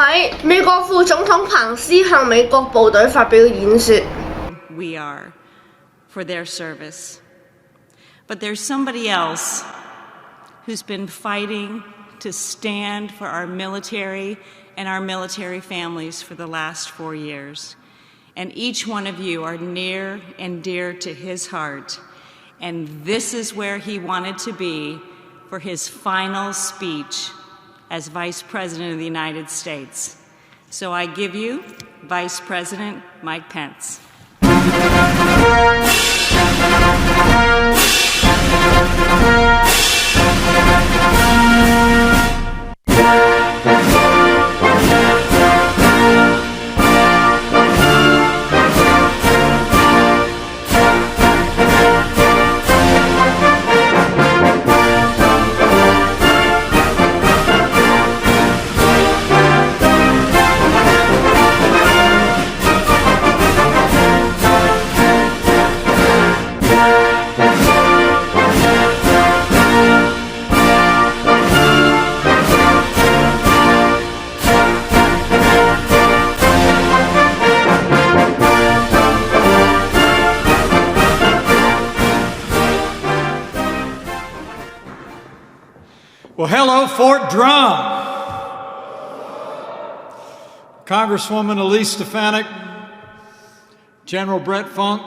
位，美國副總統彭斯向美國部隊發表演說。We are for their service. But there's somebody else who's been fighting to stand for our military and our military families for the last 4 years. And each one of you are near and dear to his heart. And this is where he wanted to be for his final speech as Vice President of the United States. So I give you Vice President Mike Pence. Well, hello, Fort Drum. Congresswoman Elise Stefanik, General Brett Funk,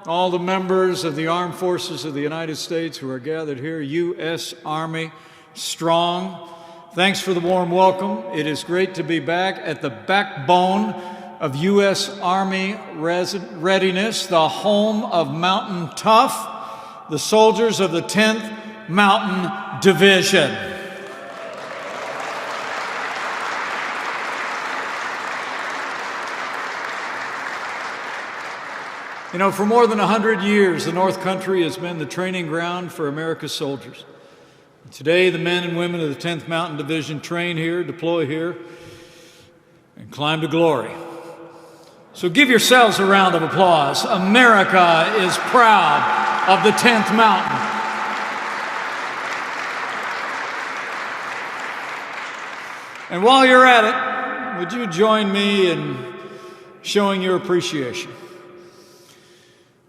all the members of the Armed Forces of the United States who are gathered here, U.S. Army strong. Thanks for the warm welcome. It is great to be back at the backbone of U.S. Army readiness, the home of Mountain Tough, the soldiers of the 10th Mountain Division. You know, for more than 100 years, the North Country has been the training ground for America's soldiers. Today, the men and women of the 10th Mountain Division train here, deploy here, and climb to glory. So give yourselves a round of applause. America is proud of the 10th Mountain. And while you're at it, would you join me in showing your appreciation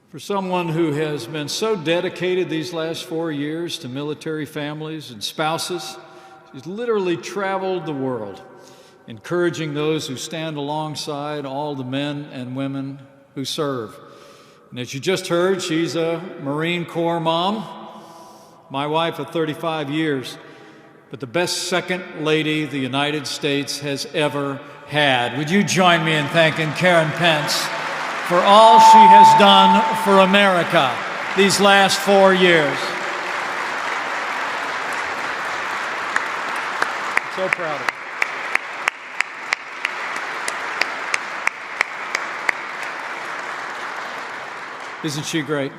for someone who has been so dedicated these last 4 years to military families and spouses? She's literally traveled the world, encouraging those who stand alongside all the men and women who serve. And as you just heard, she's a Marine Corps mom, my wife of 35 years, but the best second lady the United States has ever had. Would you join me in thanking Karen Pence for all she has done for America these last 4 years? I'm so proud of her. Isn't she great?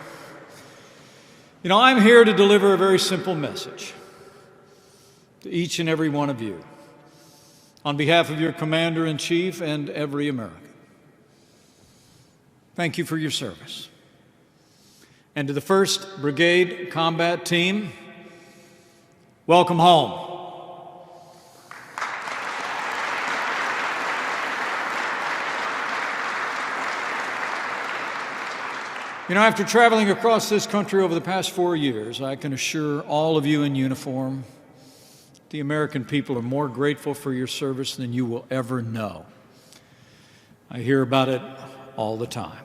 You know, I'm here to deliver a very simple message to each and every one of you on behalf of your Commander-in-Chief and every American. Thank you for your service. And to the 1st Brigade Combat Team, welcome home. You know, after traveling across this country over the past 4 years, I can assure all of you in uniform, the American people are more grateful for your service than you will ever know. I hear about it all the time.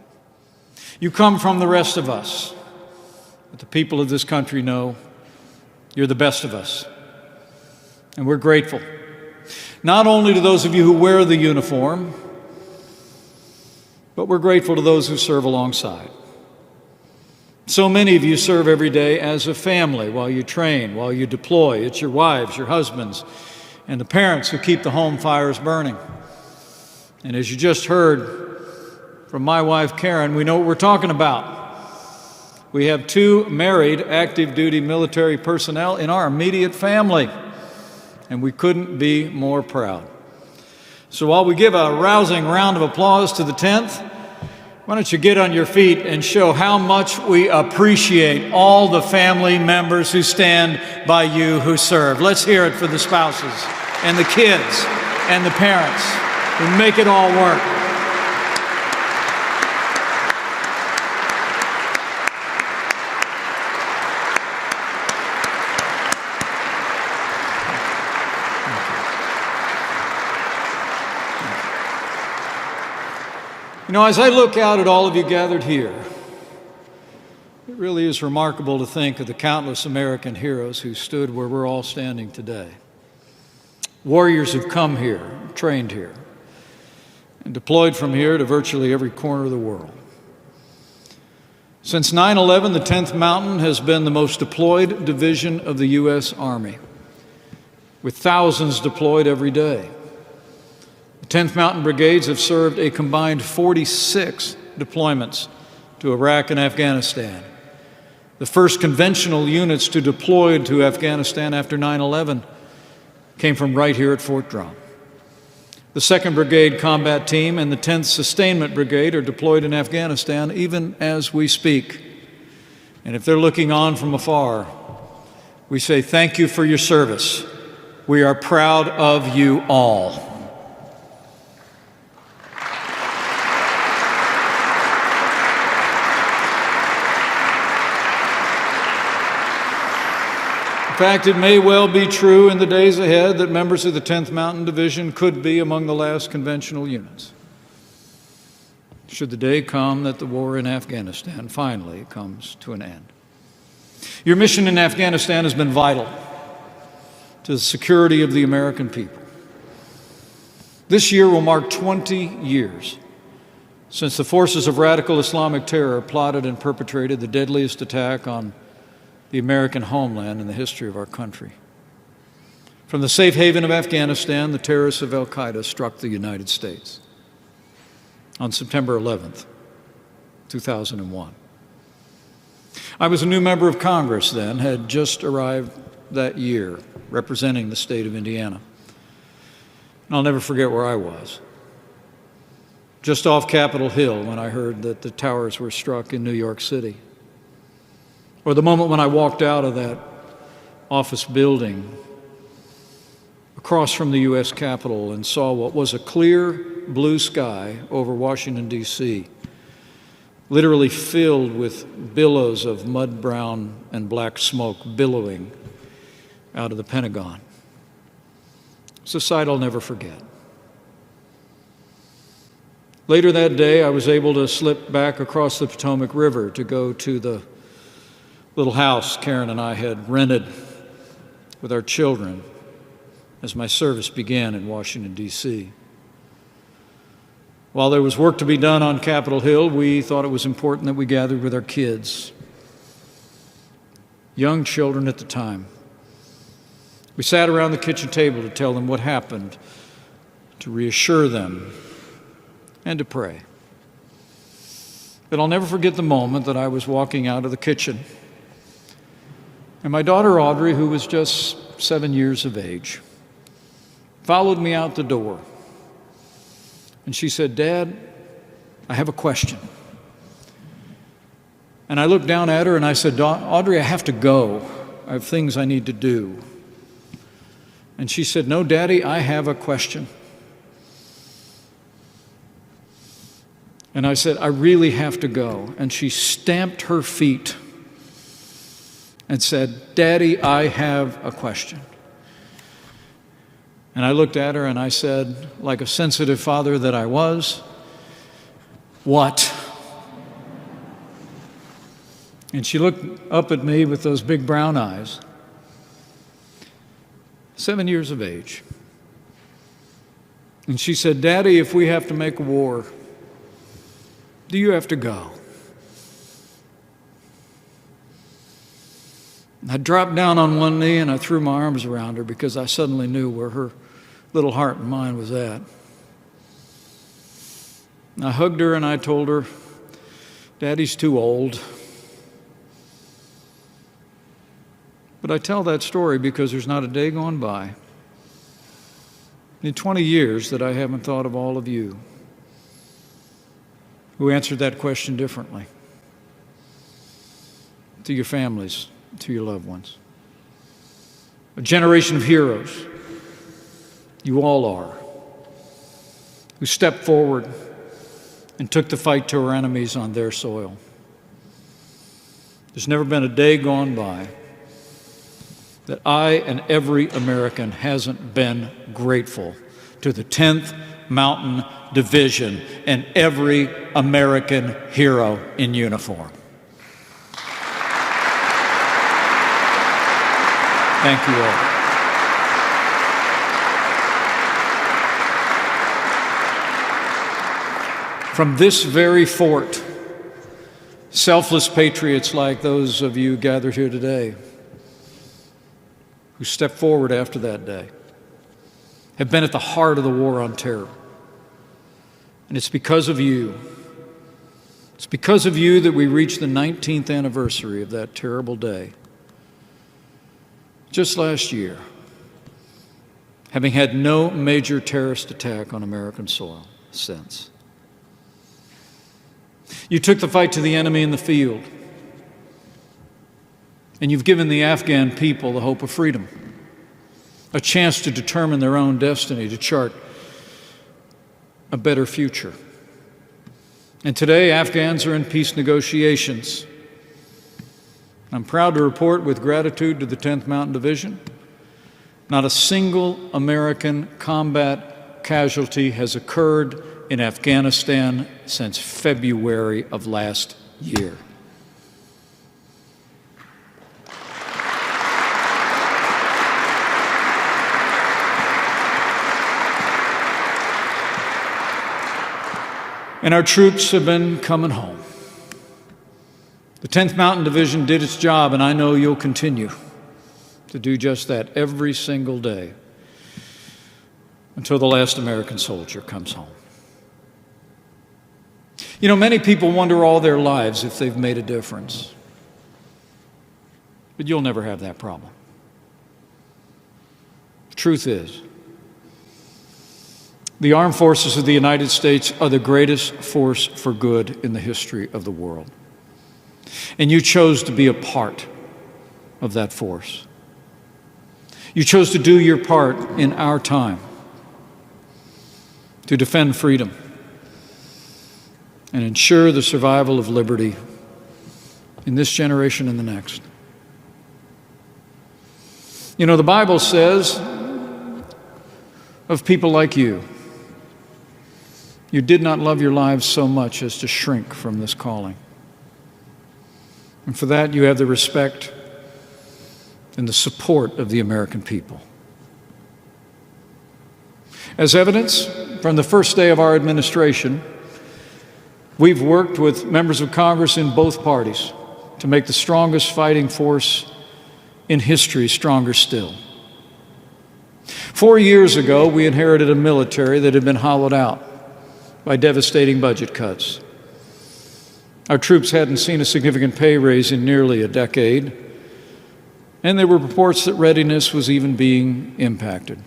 You come from the rest of us, but the people of this country know you're the best of us. And we're grateful, not only to those of you who wear the uniform, but we're grateful to those who serve alongside. So many of you serve every day as a family while you train, while you deploy. It's your wives, your husbands, and the parents who keep the home fires burning. And as you just heard from my wife, Karen, we know what we're talking about. We have 2 married active duty military personnel in our immediate family, and we couldn't be more proud. So while we give a rousing round of applause to the 10th, why don't you get on your feet and show how much we appreciate all the family members who stand by you who serve. Let's hear it for the spouses and the kids and the parents who make it all work. You know, as I look out at all of you gathered here, it really is remarkable to think of the countless American heroes who stood where we're all standing today. Warriors who've come here, trained here, and deployed from here to virtually every corner of the world. Since 9/11, the 10th Mountain has been the most deployed division of the U.S. Army, with thousands deployed every day. The 10th Mountain Brigades have served a combined 46 deployments to Iraq and Afghanistan. The first conventional units to deploy to Afghanistan after 9/11 came from right here at Fort Drum. The 2nd Brigade Combat Team and the 10th Sustainment Brigade are deployed in Afghanistan even as we speak. And if they're looking on from afar, we say thank you for your service. We are proud of you all. In fact, it may well be true in the days ahead that members of the 10th Mountain Division could be among the last conventional units, should the day come that the war in Afghanistan finally comes to an end. Your mission in Afghanistan has been vital to the security of the American people. This year will mark 20 years since the forces of radical Islamic terror plotted and perpetrated the deadliest attack on the American homeland in the history of our country. From the safe haven of Afghanistan, the terrorists of al-Qaeda struck the United States on September 11th, 2001. I was a new member of Congress then, had just arrived that year representing the state of Indiana. And I'll never forget where I was. Just off Capitol Hill when I heard that the towers were struck in New York City. Or the moment when I walked out of that office building across from the U.S. Capitol and saw what was a clear blue sky over Washington, D.C., literally filled with billows of mud brown and black smoke billowing out of the Pentagon. It's a sight I'll never forget. Later that day, I was able to slip back across the Potomac River to go to the little house Karen and I had rented with our children as my service began in Washington, D.C. While there was work to be done on Capitol Hill, we thought it was important that we gathered with our kids, young children at the time. We sat around the kitchen table to tell them what happened, to reassure them, and to pray. But I'll never forget the moment that I was walking out of the kitchen, and my daughter Audrey, who was just 7 years of age, followed me out the door. And she said, "Dad, I have a question." And I looked down at her and I said, "Audrey, I have to go. I have things I need to do." And she said, "No, Daddy, I have a question." And I said, "I really have to go." And she stamped her feet and said, "Daddy, I have a question." And I looked at her and I said, like a sensitive father that I was, "What?" And she looked up at me with those big brown eyes, 7 years of age. And she said, "Daddy, if we have to make a war, do you have to go?" I dropped down on one knee and I threw my arms around her because I suddenly knew where her little heart and mind was at. I hugged her and I told her, "Daddy's too old." But I tell that story because there's not a day gone by in 20 years that I haven't thought of all of you who answered that question differently, to your families, to your loved ones. A generation of heroes. You all are. who stepped forward and took the fight to our enemies on their soil. There's never been a day gone by that I and every American hasn't been grateful to the 10th Mountain Division and every American hero in uniform. Thank you all. From this very fort, selfless patriots like those of you gathered here today who stepped forward after that day have been at the heart of the war on terror. And it's because of you. It's because of you that we reach the 19th anniversary of that terrible day. Just last year, having had no major terrorist attack on American soil since. You took the fight to the enemy in the field, and you've given the Afghan people the hope of freedom, a chance to determine their own destiny, to chart a better future. And today, Afghans are in peace negotiations. I'm proud to report with gratitude to the 10th Mountain Division, not a single American combat casualty has occurred in Afghanistan since February of last year. And our troops have been coming home. The 10th Mountain Division did its job, and I know you'll continue to do just that every single day until the last American soldier comes home. You know, many people wonder all their lives if they've made a difference. But you'll never have that problem. The truth is, the armed forces of the United States are the greatest force for good in the history of the world. And you chose to be a part of that force. You chose to do your part in our time to defend freedom and ensure the survival of liberty in this generation and the next. You know, the Bible says of people like you, you did not love your lives so much as to shrink from this calling. And for that, you have the respect and the support of the American people. As evidence, from the first day of our administration, we've worked with members of Congress in both parties to make the strongest fighting force in history stronger still. 4 years ago, we inherited a military that had been hollowed out by devastating budget cuts. Our troops hadn't seen a significant pay raise in nearly a decade, and there were reports that readiness was even being impacted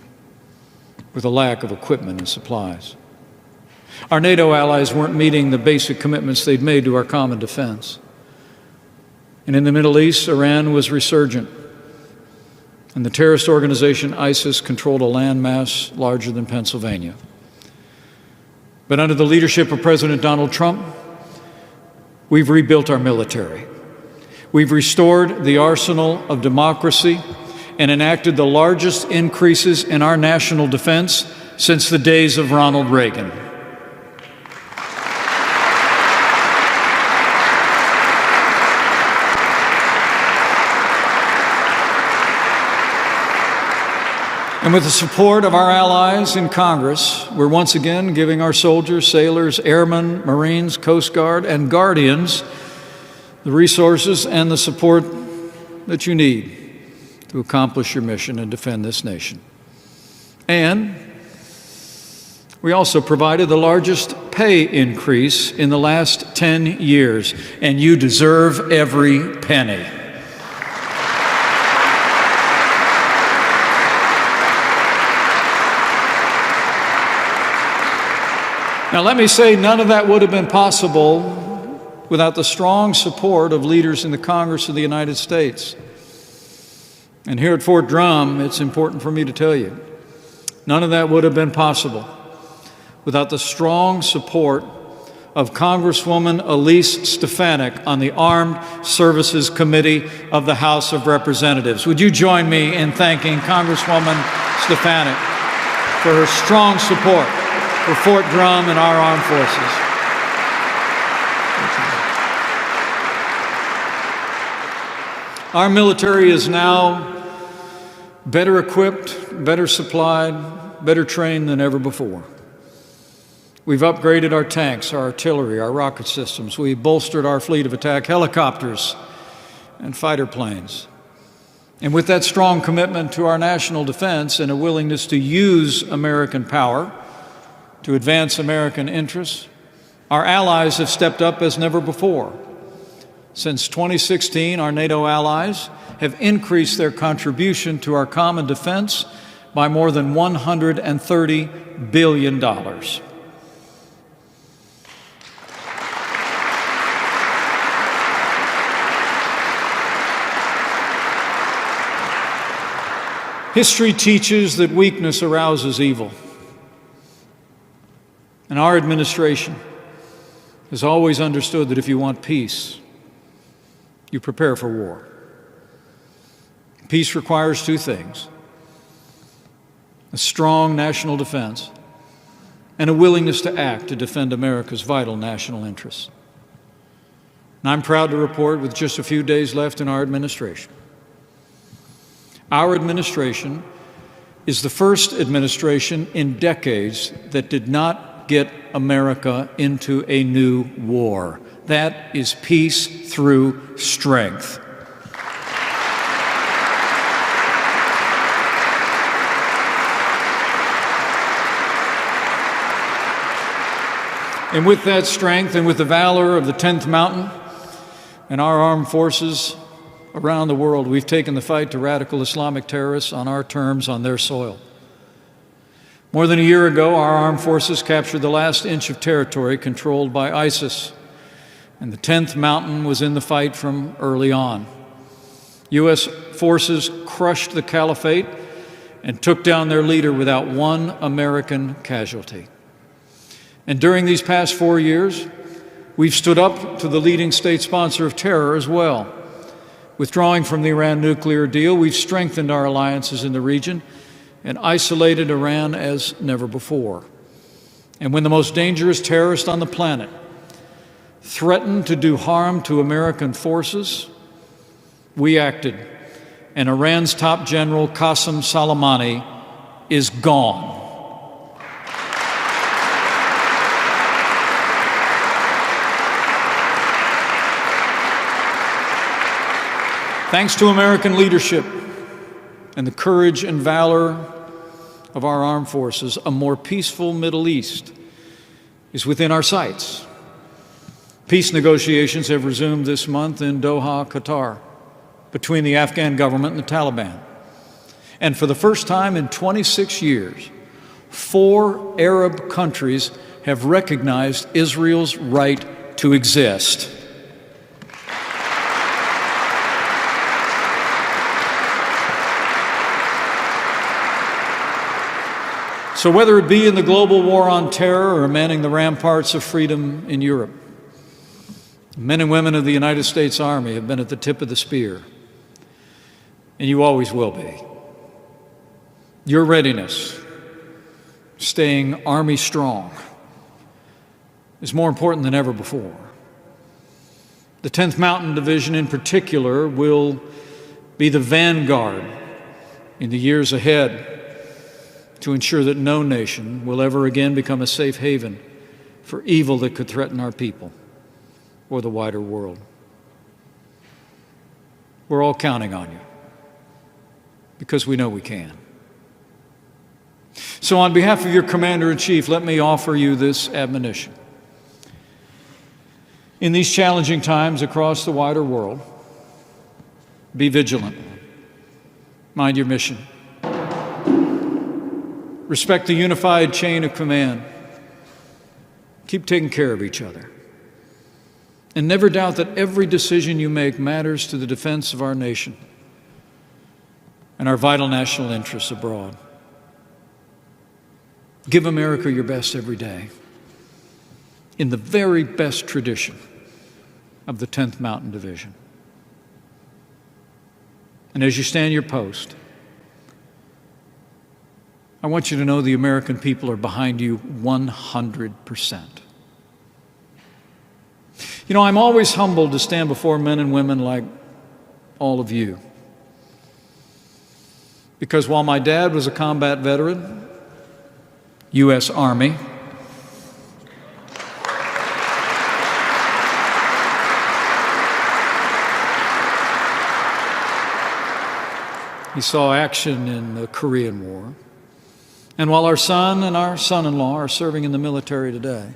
with a lack of equipment and supplies. Our NATO allies weren't meeting the basic commitments they'd made to our common defense. And in the Middle East, Iran was resurgent, and the terrorist organization ISIS controlled a landmass larger than Pennsylvania. But under the leadership of President Donald Trump, we've rebuilt our military. We've restored the arsenal of democracy and enacted the largest increases in our national defense since the days of Ronald Reagan. And with the support of our allies in Congress, we're once again giving our soldiers, sailors, airmen, Marines, Coast Guard, and Guardians the resources and the support that you need to accomplish your mission and defend this nation. And we also provided the largest pay increase in the last 10 years, and you deserve every penny. Now, let me say, none of that would have been possible without the strong support of leaders in the Congress of the United States. And here at Fort Drum, it's important for me to tell you, none of that would have been possible without the strong support of Congresswoman Elise Stefanik on the Armed Services Committee of the House of Representatives. Would you join me in thanking Congresswoman Stefanik for her strong support for Fort Drum and our armed forces? Our military is now better equipped, better supplied, better trained than ever before. We've upgraded our tanks, our artillery, our rocket systems. We've bolstered our fleet of attack helicopters and fighter planes. And with that strong commitment to our national defense and a willingness to use American power to advance American interests, our allies have stepped up as never before. Since 2016, our NATO allies have increased their contribution to our common defense by more than $130 billion. History teaches that weakness arouses evil. And our administration has always understood that if you want peace, you prepare for war. Peace requires two things: a strong national defense and a willingness to act to defend America's vital national interests. And I'm proud to report, with just a few days left in our administration, our administration is the first administration in decades that did not get America into a new war. That is peace through strength. And with that strength and with the valor of the 10th Mountain and our armed forces around the world, we've taken the fight to radical Islamic terrorists on our terms, on their soil. More than a year ago, our armed forces captured the last inch of territory controlled by ISIS, and the 10th Mountain was in the fight from early on. U.S. forces crushed the caliphate and took down their leader without one American casualty. And during these past 4 years, we've stood up to the leading state sponsor of terror as well. Withdrawing from the Iran nuclear deal, we've strengthened our alliances in the region and isolated Iran as never before. And when the most dangerous terrorist on the planet threatened to do harm to American forces, we acted, and Iran's top general, Qasem Soleimani, is gone. Thanks to American leadership and the courage and valor of our armed forces, a more peaceful Middle East is within our sights. Peace negotiations have resumed this month in Doha, Qatar, between the Afghan government and the Taliban. And for the first time in 26 years, 4 Arab countries have recognized Israel's right to exist. So whether it be in the global war on terror or manning the ramparts of freedom in Europe, men and women of the United States Army have been at the tip of the spear, and you always will be. Your readiness, staying Army strong, is more important than ever before. The 10th Mountain Division in particular will be the vanguard in the years ahead to ensure that no nation will ever again become a safe haven for evil that could threaten our people or the wider world. We're all counting on you because we know we can. So on behalf of your Commander-in-Chief, let me offer you this admonition. In these challenging times across the wider world, be vigilant. Mind your mission. Respect the unified chain of command. Keep taking care of each other. And never doubt that every decision you make matters to the defense of our nation and our vital national interests abroad. Give America your best every day in the very best tradition of the 10th Mountain Division. And as you stand your post, I want you to know the American people are behind you 100%. You know, I'm always humbled to stand before men and women like all of you. Because while my dad was a combat veteran, U.S. Army, he saw action in the Korean War. And while our son and our son-in-law are serving in the military today,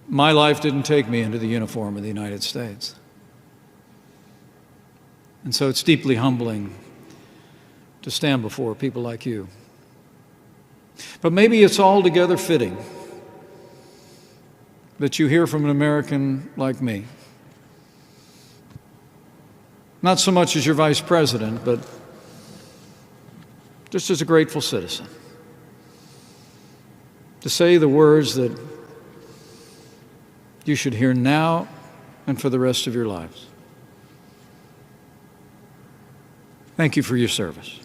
my life didn't take me into the uniform of the United States. And so it's deeply humbling to stand before people like you. But maybe it's altogether fitting that you hear from an American like me. Not so much as your vice president, but just as a grateful citizen. To say the words that you should hear now and for the rest of your lives. Thank you for your service.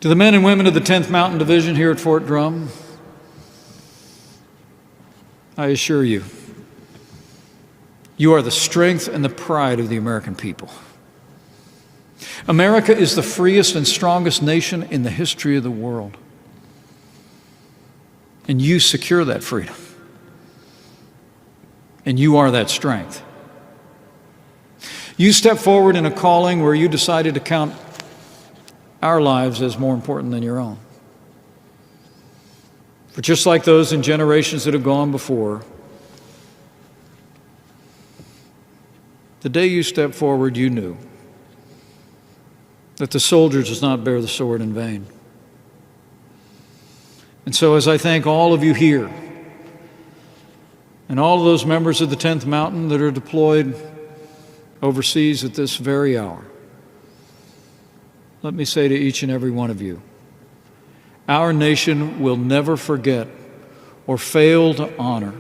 To the men and women of the 10th Mountain Division here at Fort Drum, I assure you, you are the strength and the pride of the American people. America is the freest and strongest nation in the history of the world. And you secure that freedom. And you are that strength. You step forward in a calling where you decided to count our lives as more important than your own. For just like those in generations that have gone before, the day you stepped forward, you knew that the soldier does not bear the sword in vain. And so as I thank all of you here, and all of those members of the 10th Mountain that are deployed overseas at this very hour, let me say to each and every one of you, our nation will never forget or fail to honor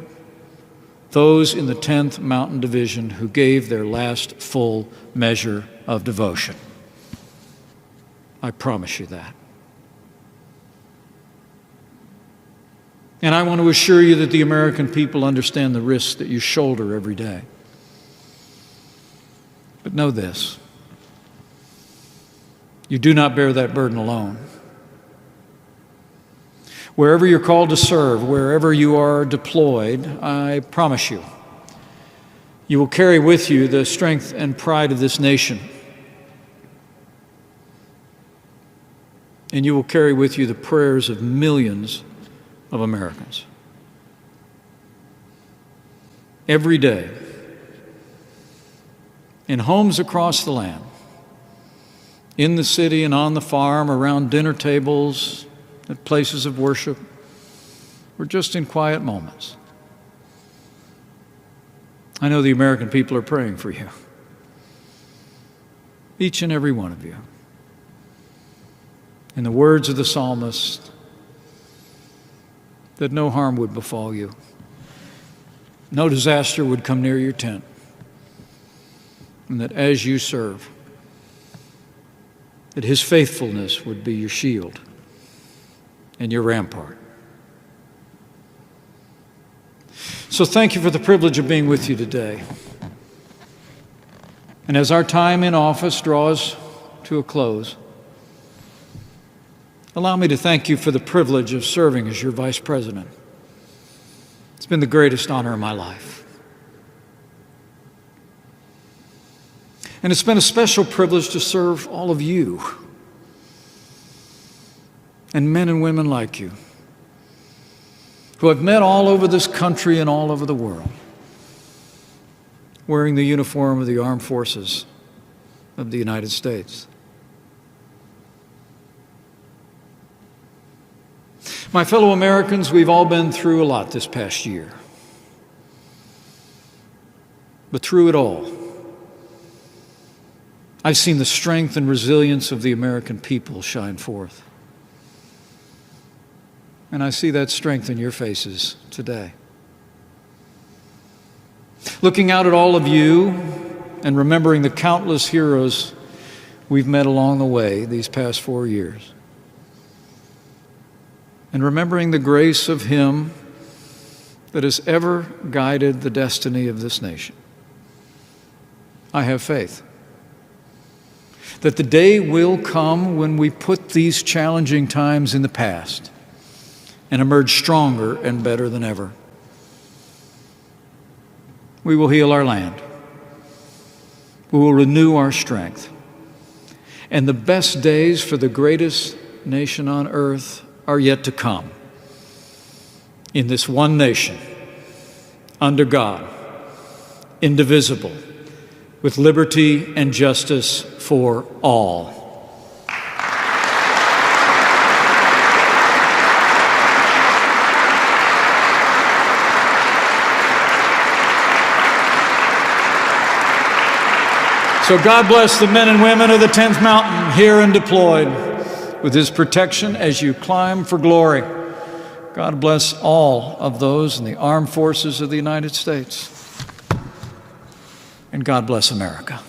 those in the 10th Mountain Division who gave their last full measure of devotion. I promise you that. And I want to assure you that the American people understand the risks that you shoulder every day. But know this, you do not bear that burden alone. Wherever you're called to serve, wherever you are deployed, I promise you, you will carry with you the strength and pride of this nation. And you will carry with you the prayers of millions of Americans. Every day, in homes across the land, in the city and on the farm, around dinner tables, at places of worship, or just in quiet moments, I know the American people are praying for you. Each and every one of you. In the words of the psalmist, that no harm would befall you, no disaster would come near your tent, and that as you serve, that His faithfulness would be your shield and your rampart. So thank you for the privilege of being with you today. And as our time in office draws to a close, allow me to thank you for the privilege of serving as your vice president. It's been the greatest honor of my life. And it's been a special privilege to serve all of you and men and women like you who I've met all over this country and all over the world wearing the uniform of the armed forces of the United States. My fellow Americans, we've all been through a lot this past year. But through it all, I've seen the strength and resilience of the American people shine forth. And I see that strength in your faces today. Looking out at all of you and remembering the countless heroes we've met along the way these past 4 years, and remembering the grace of Him that has ever guided the destiny of this nation, I have faith that the day will come when we put these challenging times in the past and emerge stronger and better than ever. We will heal our land. We will renew our strength. And the best days for the greatest nation on earth are yet to come. In this one nation, under God, indivisible, with liberty and justice for all. So God bless the men and women of the 10th Mountain here and deployed with His protection as you climb for glory. God bless all of those in the armed forces of the United States. And God bless America.